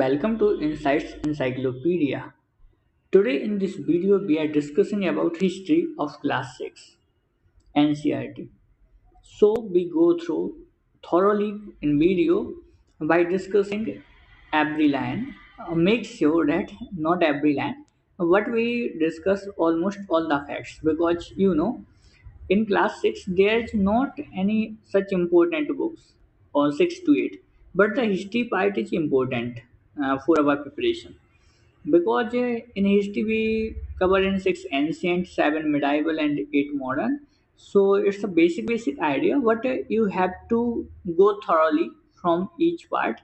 Welcome to Insights Encyclopedia. Today in this video we are discussing about history of class 6 NCRT. So we go through thoroughly in video by discussing every line. Make sure that not every line, but we discuss almost all the facts because in class 6 there's not any such important books or 6 to 8, but the history part is important for our preparation because in history we cover in 6 ancient, 7 medieval and 8 modern. So it's a basic idea, but you have to go thoroughly from each part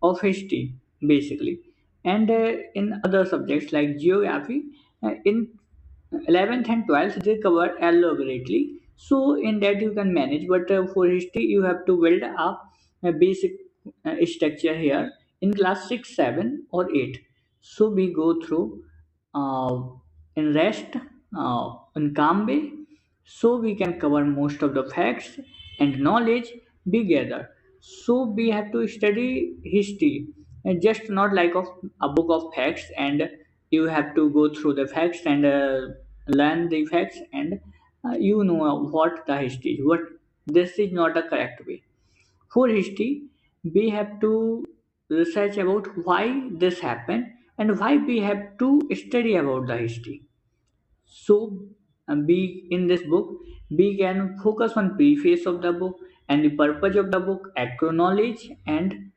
of history basically. And in other subjects like geography, in 11th and 12th they cover elaborately, so in that you can manage, but for history you have to build up a basic structure here in class 6, 7 or 8. So we go through uh, in rest in calm way, so we can cover most of the facts and knowledge we gather. So we have to study history and just not like of a book of facts, and you have to go through the facts and learn the facts, and what the history is. What this is not a correct way. For history, we have to research about why this happened and why we have to study about the history. So, we in this book we can focus on preface of the book and the purpose of the book, knowledge, and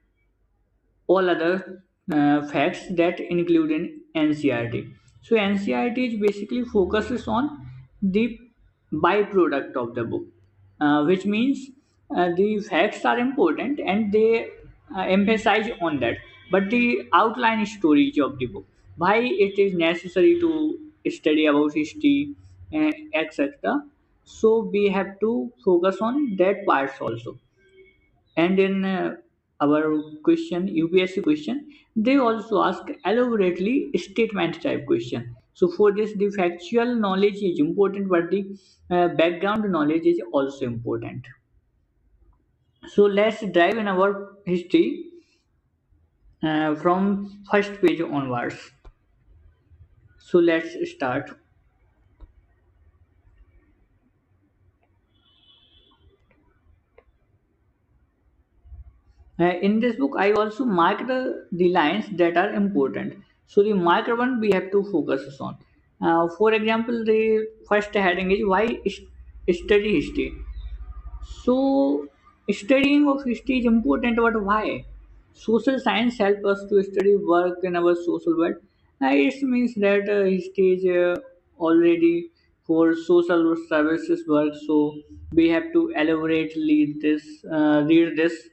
all other facts that include in NCRT. So NCRT is basically focuses on the byproduct of the book, which means the facts are important and they emphasize on that, but the outline storage of the book, why it is necessary to study about history, etc. So we have to focus on that parts also. And in our question, UPSC question, they also ask elaborately statement type question. So for this, the factual knowledge is important, but the background knowledge is also important. So let's dive in our history from first page onwards. So let's start. In this book, I also marked the lines that are important. So the marked one we have to focus on. For example, the first heading is why study history. So studying of history is important, but why? Social science help us to study work in our social world. It means that history is already for social services work. So we have to elaborately read this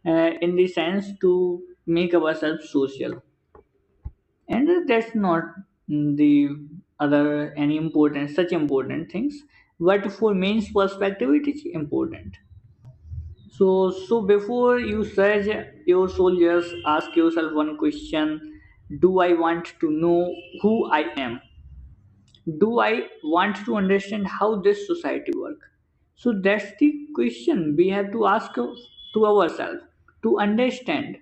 in the sense to make ourselves social, and that's not the other any important such important things, but for mains perspective it is important. So before you search your soldiers, ask yourself one question: do I want to know who I am? Do I want to understand how this society works? So that's the question we have to ask to ourselves to understand.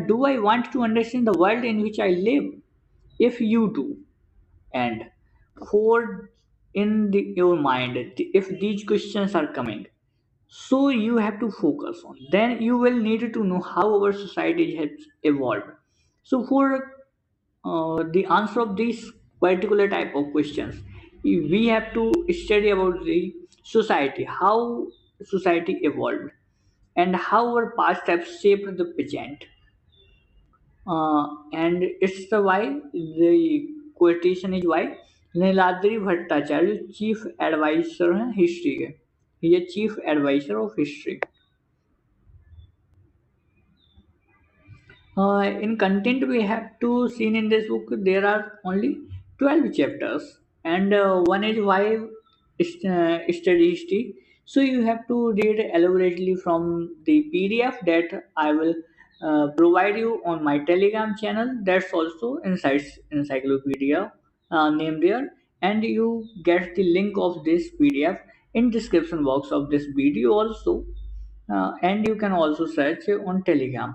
Do I want to understand the world in which I live? If you do, and for your mind, if these questions are coming, so you have to focus on. Then you will need to know how our society has evolved. So for the answer of these particular type of questions, we have to study about the society, how society evolved, and how our past have shaped the present. And it's the why the quotation is why Niladri Bhattacharya chief adviser हैं history के, ये chief adviser of history. In content we have to see in this book there are only 12 chapters, and one is why study history. So you have to read elaborately from the PDF that I will provide you on my Telegram channel. That's also Insights Encyclopedia name there, and you get the link of this PDF in description box of this video also, and you can also search on Telegram.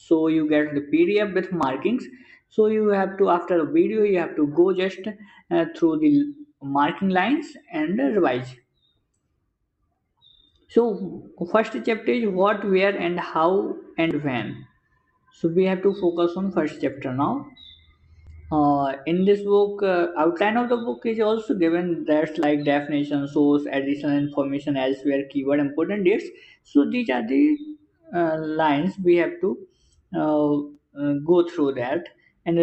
So you get the PDF with markings. So you have to, after a video, you have to go just through the marking lines and revise. So first chapter is what, where, and how, and when. So we have to focus on first chapter now. In this book, outline of the book is also given. That's like definition, source, additional information, elsewhere, keyword, important dates. So these are the lines we have to go through that. And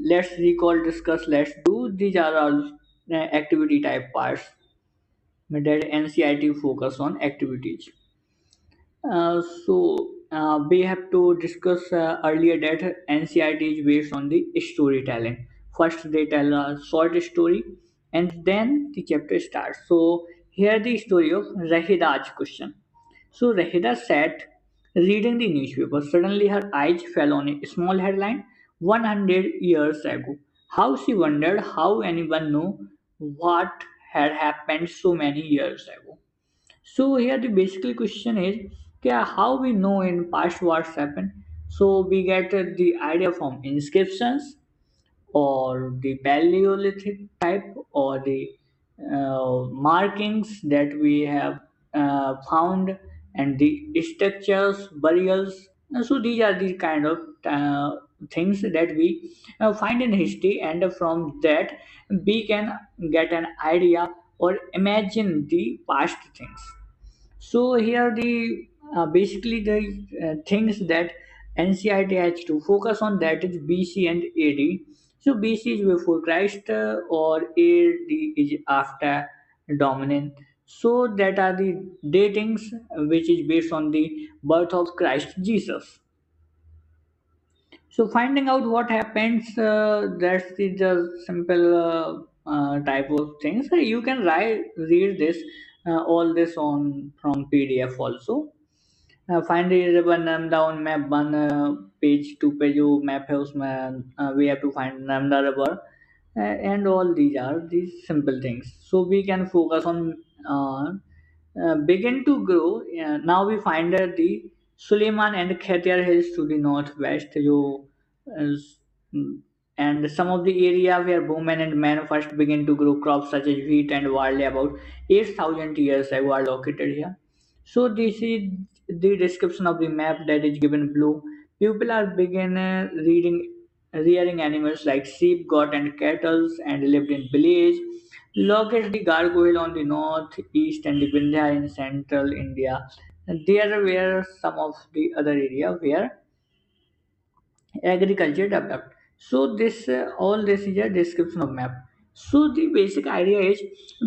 let's recall, discuss, let's do. These are all activity type parts that NCIT focus on activities. We have to discuss earlier that NCRT is based on the storytelling. First, they tell a short story, and then the chapter starts. So here the story of Rahida's question. So Rahida sat reading the newspaper. Suddenly, her eyes fell on a small headline: 100 years ago. How she wondered how anyone knew what had happened so many years ago. So here the basically question is, yeah, how we know in past what's happened. So we get the idea from inscriptions or the Paleolithic type or the markings that we have found, and the structures, burials. So these are the kind of things that we find in history, and from that we can get an idea or imagine the past things. So here the basically the things that NCIT has to focus on, that is BC and AD. So BC is before Christ, or AD is after dominant. So that are the datings which is based on the birth of Christ Jesus. So finding out what happens, that's the simple type of things. You can read this all this on from PDF also. Find river नाम down map one page two पे जो map है उसमें we have to find Narmada river and all these are these simple things. So we can focus on begin to grow. Now we find the Suleiman and Khatir hills to the northwest. Is, and some of the area where women and men first begin to grow crops such as wheat and barley about 8,000 years ago are located here. So this is the description of the map that is given below. People are begin rearing animals like sheep, goat, and cattle, and lived in village. Locate the gargoyle on the north, east, and the Vindhya in central India. There were some of the other area where agriculture developed. So this all this is a description of map. So the basic idea is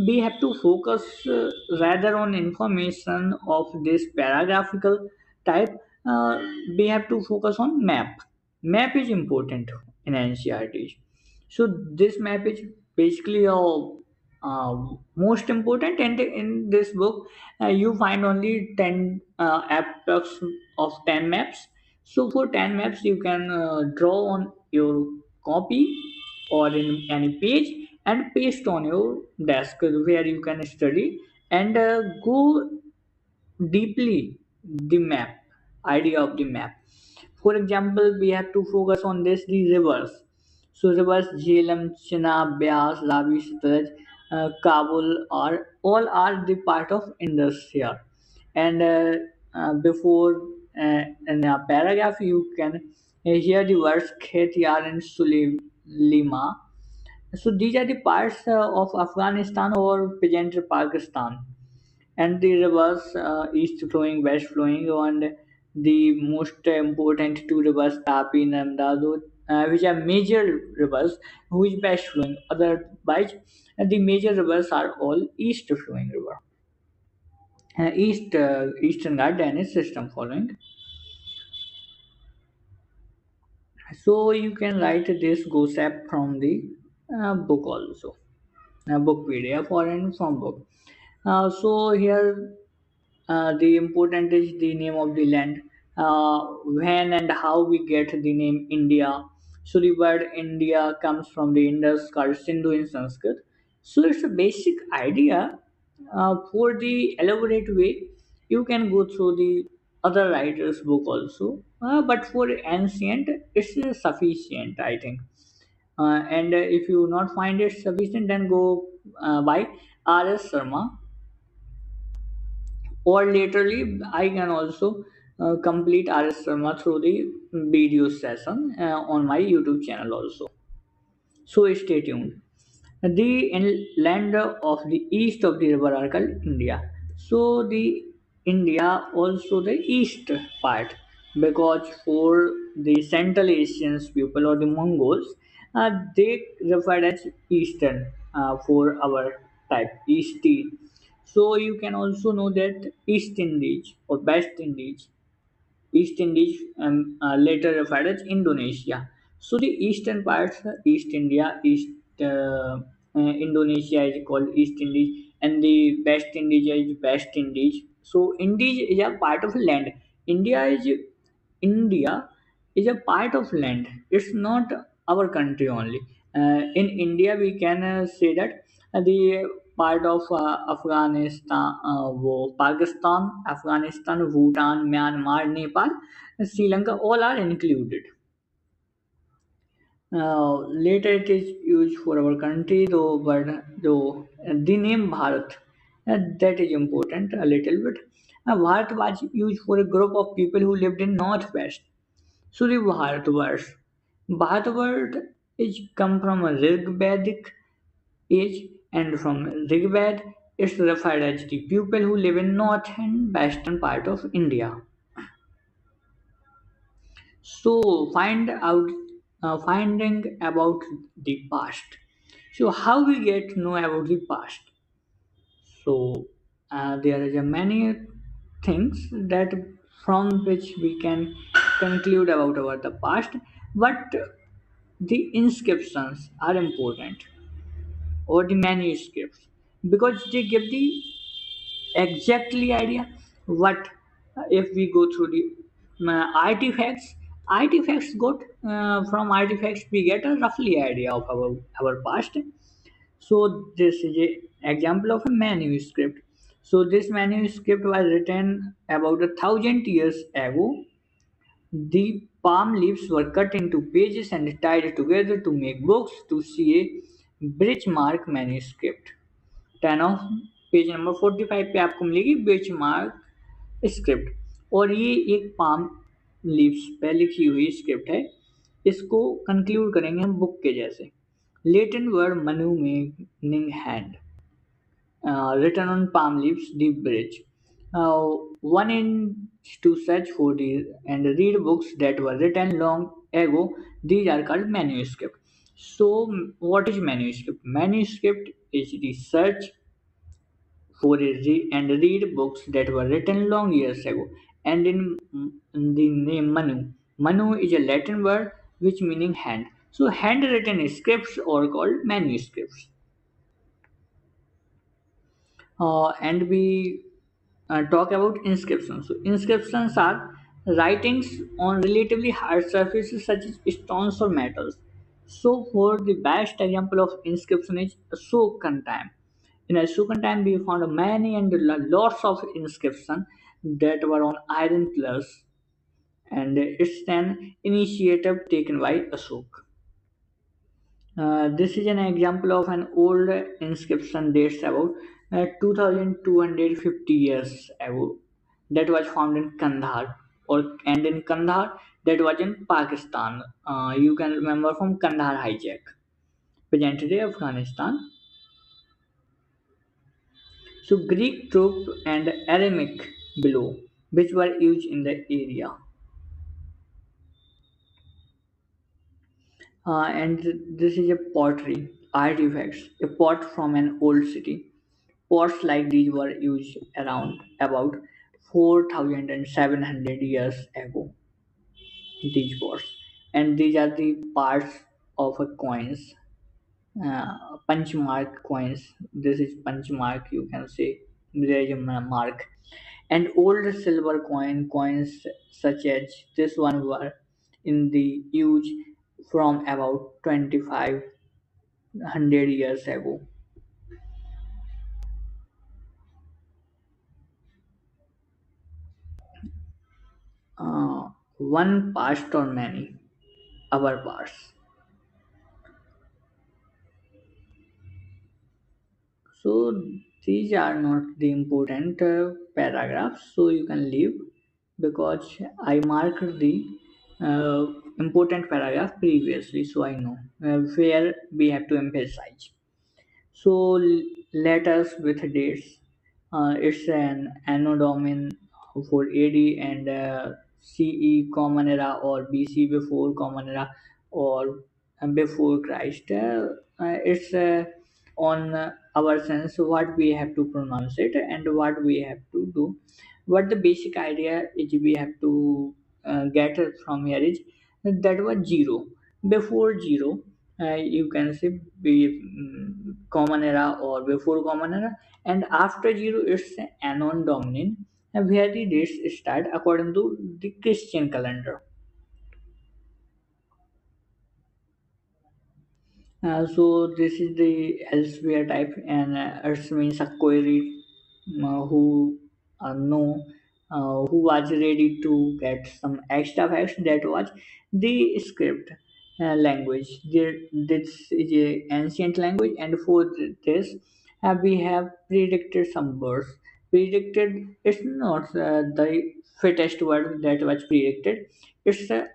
we have to focus rather on information of this paragraphical type. uh, we have to focus on map is important in NCRT. So this map is basically most important, and in this book you find only 10 approx of 10 maps. So for 10 maps you can draw on your copy or in any page and paste on your desk where you can study and go deeply the map, idea of the map. For example, we have to focus on this the rivers. So rivers Jhelum, Chenab, Beas, Ravi, Satluj, Kabul are all are the part of Indus here. And before in a paragraph you can hear the words Khetiyar and Sulima. So these are the parts of Afghanistan or present Pakistan, and the rivers east flowing, west flowing, and the most important two rivers Tapi and Namdado, which are major rivers, which west flowing. Otherwise, the major rivers are all east flowing river. Eastern Ghat drainage system following. So you can write this GOSAP from the book also, book PDF or in from book. So here the important is the name of the land, when and how we get the name India. So the word India comes from the Indus called Sindhu in Sanskrit. So it's a basic idea. For the elaborate way, you can go through the other writers book also, but for ancient it's sufficient, I think. And if you not find it sufficient, then go by R.S. Sharma, or laterally I can also complete R.S. Sharma through the video session on my YouTube channel also. So stay tuned. The land of the east of the river are called India. So the India also the east part, because for the Central Asians people or the Mongols, they referred as Eastern for our type Easty. So you can also know that East Indies or West Indies, East Indies, later referred as Indonesia. So the eastern parts, East India, Indonesia is called East Indies, and the West Indies is West Indies. So Indies is a part of land. India is India is a part of land. It's not our country only. In India, we can say that the part of Afghanistan, Pakistan, Afghanistan, Bhutan, Myanmar, Nepal, Sri Lanka, all are included. Later, it is used for our country, though the name Bharat, that is important a little bit. Bharat was used for a group of people who lived in northwest. So the Bharatvarsh. Bharatvarsh is come from a Rigvedic age, and from Rigved it's referred as the people who live in north and western part of India. So finding about the past. So how we get to know about the past? So there is a many things that from which we can conclude about our the past, but the inscriptions are important, or the manuscripts, because they give the exactly idea what, if we go through the artifacts got, from artifacts we get a roughly idea of our past. So this is a example of a manuscript. So this manuscript was written about 1,000 years ago. The palm leaves were cut into pages and tied together to make books. To see a Birchmark manuscript, 10 of page number 45 पे आपको मिलेगी benchmark script, और ये एक palm leaves पे लिखी हुई script है। इसको कंक्लूड करेंगे हम बुक के जैसे। Latin word Manu meaning hand, written on palm leaves, the bridge. One is to search for these and read books that were written long ago. These are called manuscript. So, what is manuscript? Manuscript is the search for a and read books that were written long years ago. And in the name Manu, Manu is a Latin word which meaning hand. So, handwritten scripts are called manuscripts. And we talk about inscriptions. So inscriptions are writings on relatively hard surfaces such as stones or metals. So for the best example of inscription is Ashokan time. In Ashokan time, we found many and lots of inscription that were on iron pillars, and it's an initiative taken by Ashok. This is an example of an old inscription dates about 2250 years ago, that was found in Kandahar, and in Kandahar that was in Pakistan. You can remember from Kandahar hijack, present-day Afghanistan. So Greek troop and Aramaic below, which were used in the area. And this is a pottery artifacts, a pot from an old city. Pots like these were used around about 4,700 years ago. These pots, and these are the parts of a coins, punchmark coins. This is punchmark. You can say there is a mark. And old silver coins such as this one were in the use from about 2,500 years ago. one past or many, our past. So these are not the important paragraphs, so you can leave because I marked the uh, important paragraph previously, so I know where we have to emphasize. So let us with dates. It's an anno domini for AD and CE Common Era or BC before Common Era or before Christ. It's on our sense what we have to pronounce it and what we have to do. What the basic idea is we have to get from here is that was zero. Before zero, you can say common era or before common era, and after zero it's anon dominant, where the dates start according to the Christian calendar. So this is the elsewhere type, and it means a query who know who was ready to get some extra facts. That was the script language. This is a ancient language, and for this we have predicted some words. Predicted is not the fittest word that was predicted. It's the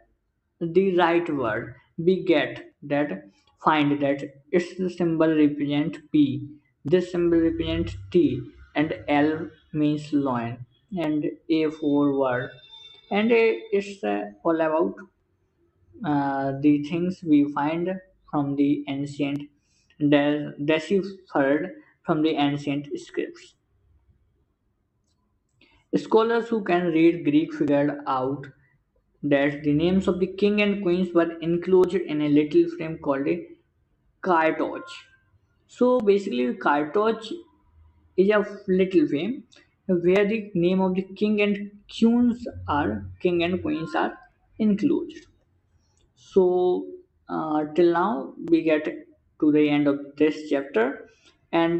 right word. We get that, find that its symbol represent P, this symbol represent T, and L means loin, and A for word. And it's all about the things we find from the ancient, deciphered from the ancient scripts. Scholars who can read Greek figured out that the names of the king and queens were enclosed in a little frame called a cartouche. So basically, cartouche is a little frame where the name of the king and queens are enclosed. So till now we get to the end of this chapter, and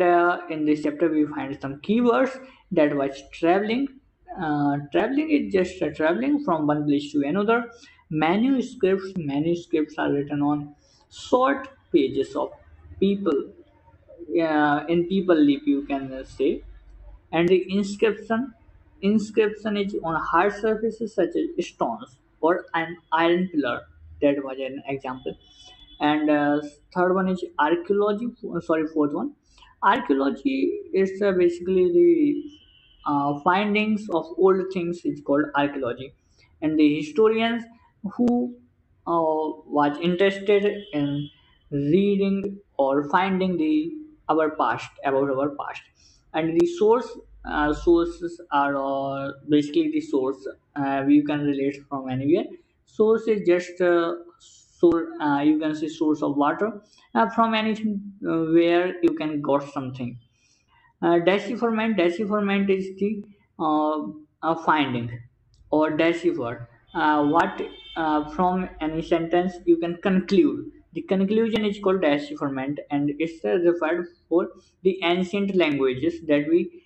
in this chapter we find some keywords that was traveling. Traveling is just traveling from one place to another. Manuscripts are written on short pages of people, in people lip you can say, and the inscription is on hard surfaces such as stones or an iron pillar. That was an example. And third one is archaeology. Sorry, fourth one, archaeology is basically the findings of old things is called archaeology, and the historians who was interested in reading or finding the our past, about our past. And the sources are basically the source, you can relate from anywhere. Source is just you can say source of water, from anything where you can got something. Decipherment is the finding or decipher what from any sentence you can conclude. The conclusion is called decipherment, and it's referred for the ancient languages that we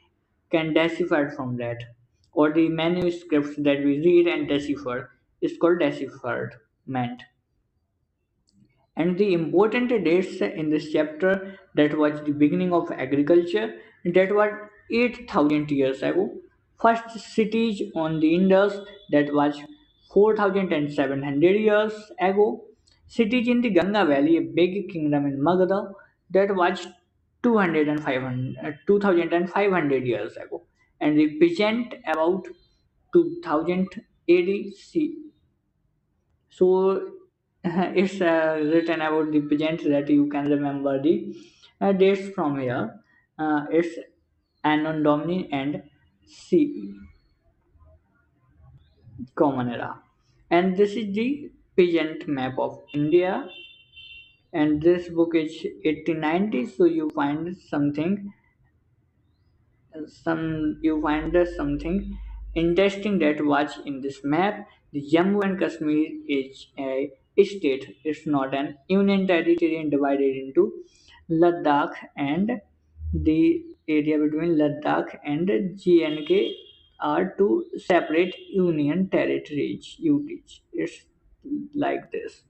can decipher from that, or the manuscripts that we read and decipher is called decipherment. And the important dates in this chapter, that was the beginning of agriculture, that was 8,000 years ago. First cities on the Indus, that was 4,700 years ago. Cities in the Ganga Valley, a big kingdom in Magadha, that was 2,500 years ago. And the peasant about 2000 AD. So it's written about the pageant that you can remember the dates from here. It's Anno Domini and CE, Common Era. And this is the pageant map of India. And this book is 1890, so you find something, something interesting that was in this map. The Jammu and Kashmir is a state. It's not an union territory divided into Ladakh and the area between Ladakh and GNK. are two separate union territories. UTs. It's like this.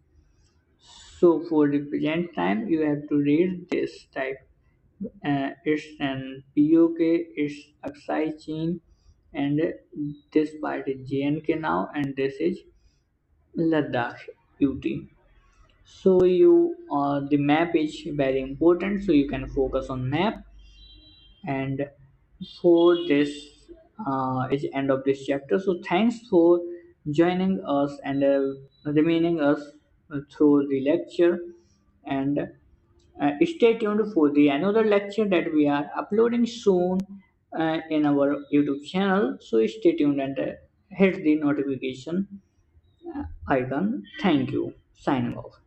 So for the present time, you have to read this type. It's an POK, it's Aksai Chin, and this part is JNK now, and this is Ladakh UT. So the map is very important. So you can focus on map, and for this is end of this chapter. So thanks for joining us and remaining us through the lecture, and stay tuned for the another lecture that we are uploading soon in our YouTube channel. So stay tuned and hit the notification icon. Thank you. Signing off.